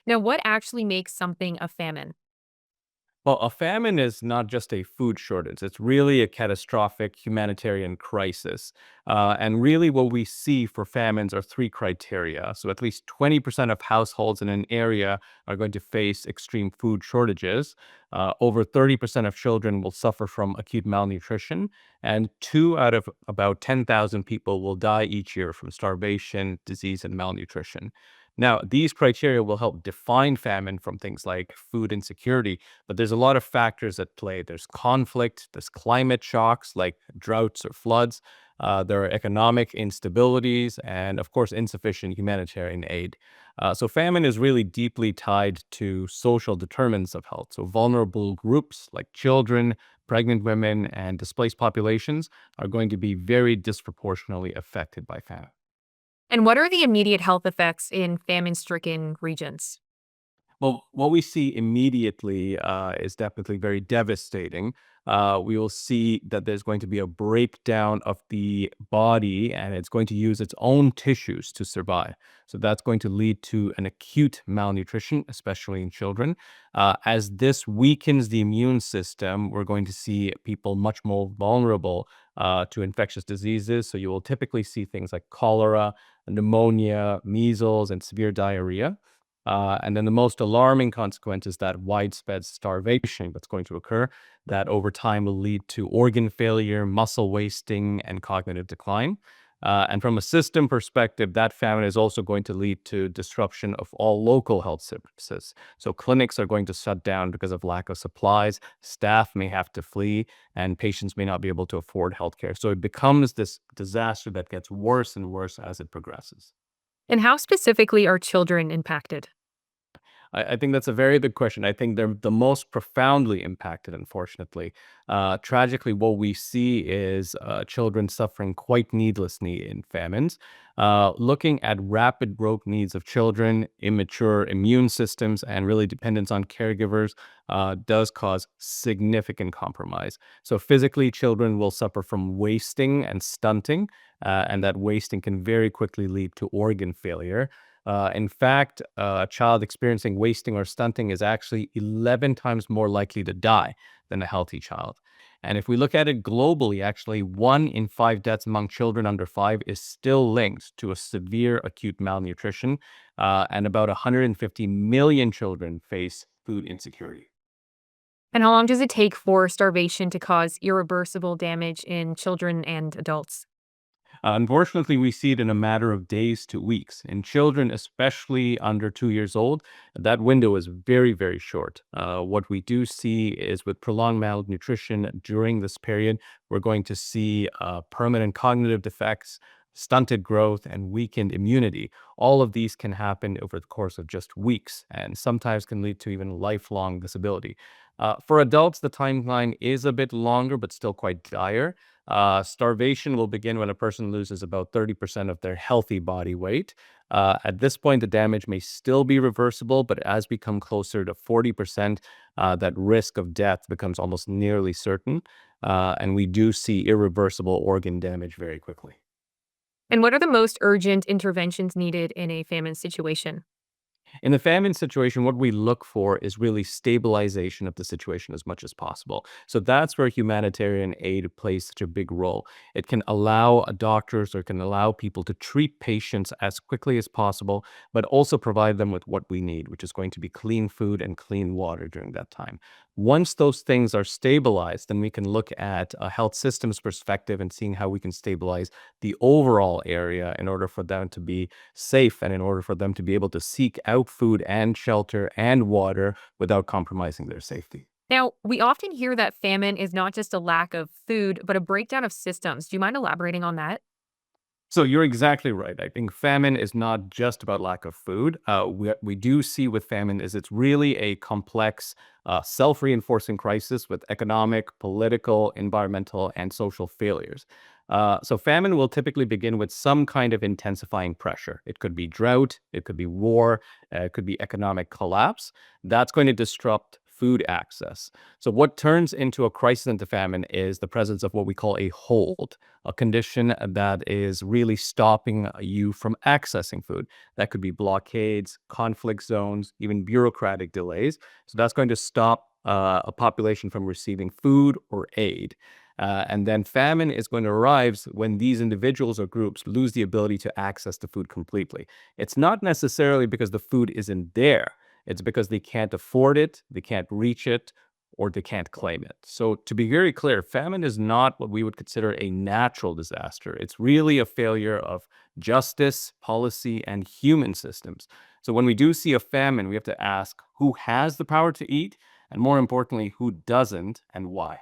Now, what actually makes something a famine? Well, a famine is not just a food shortage. It's really a catastrophic humanitarian crisis. And really, what we see for famines are three criteria. So, at least 20% of households in an area are going to face extreme food shortages. Over 30% of children will suffer from acute malnutrition. And two out of about 10,000 people will die each year from starvation, disease, and malnutrition. Now, these criteria will help define famine from things like food insecurity, but there's a lot of factors at play. There's conflict, there's climate shocks like droughts or floods, there are economic instabilities, and of course, insufficient humanitarian aid. So, famine is really deeply tied to social determinants of health. So, vulnerable groups like children, pregnant women, and displaced populations are going to be very disproportionately affected by famine. And what are the immediate health effects in famine stricken regions? Well, what we see immediately is definitely very devastating. We will see that there's going to be a breakdown of the body and it's going to use its own tissues to survive. So that's going to lead to an acute malnutrition, especially in children. As this weakens the immune system, we're going to see people much more vulnerable to infectious diseases. So you will typically see things like cholera, pneumonia, measles, and severe diarrhea. And then the most alarming consequence is that widespread starvation that's going to occur, that over time will lead to organ failure, muscle wasting, and cognitive decline. And from a system perspective, that famine is also going to lead to disruption of all local health services. So clinics are going to shut down because of lack of supplies, staff may have to flee, and patients may not be able to afford healthcare. So it becomes this disaster that gets worse and worse as it progresses. And how specifically are children impacted? I think that's a very good question. I think they're the most profoundly impacted, unfortunately. Tragically, what we see is children suffering quite needlessly in famines. Looking at rapid growth needs of children, immature immune systems, and really dependence on caregivers does cause significant compromise. So, physically, children will suffer from wasting and stunting, and that wasting can very quickly lead to organ failure. In fact, a child experiencing wasting or stunting is actually 11 times more likely to die than a healthy child. And if we look at it globally, actually, one in five deaths among children under five is still linked to a severe acute malnutrition, and about 150 million children face food insecurity. And how long does it take for starvation to cause irreversible damage in children and adults? Unfortunately, we see it in a matter of days to weeks. In children, especially under 2 years old, that window is very, very short. What we do see is with prolonged malnutrition during this period, we're going to see permanent cognitive defects, stunted growth, and weakened immunity. All of these can happen over the course of just weeks and sometimes can lead to even lifelong disability. For adults, the timeline is a bit longer, but still quite dire. Starvation will begin when a person loses about 30% of their healthy body weight. At this point, the damage may still be reversible, but as we come closer to 40%, that risk of death becomes almost nearly certain. And we do see irreversible organ damage very quickly. And what are the most urgent interventions needed in a famine situation? In the famine situation, what we look for is really stabilization of the situation as much as possible. So that's where humanitarian aid plays such a big role. It can allow doctors or can allow people to treat patients as quickly as possible, but also provide them with what we need, which is going to be clean food and clean water during that time. Once those things are stabilized, then we can look at a health systems perspective and seeing how we can stabilize the overall area in order for them to be safe and in order for them to be able to seek out food and shelter and water without compromising their safety. Now, we often hear that famine is not just a lack of food, but a breakdown of systems. Do you mind elaborating on that? So you're exactly right. I think famine is not just about lack of food. We do see with famine is it's really a complex, self-reinforcing crisis with economic, political, environmental, and social failures. So famine will typically begin with some kind of intensifying pressure. It could be drought, it could be war, it could be economic collapse. That's going to disrupt food access. So, what turns into a crisis into famine is the presence of what we call a hold, a condition that is really stopping you from accessing food. That could be blockades, conflict zones, even bureaucratic delays. So, that's going to stop a population from receiving food or aid. And then famine is going to arrive when these individuals or groups lose the ability to access the food completely. It's not necessarily because the food isn't there, it's because they can't afford it, they can't reach it, or they can't claim it. So, to be very clear, famine is not what we would consider a natural disaster. It's really a failure of justice, policy, and human systems. So, when we do see a famine, we have to ask who has the power to eat, and more importantly, who doesn't and why.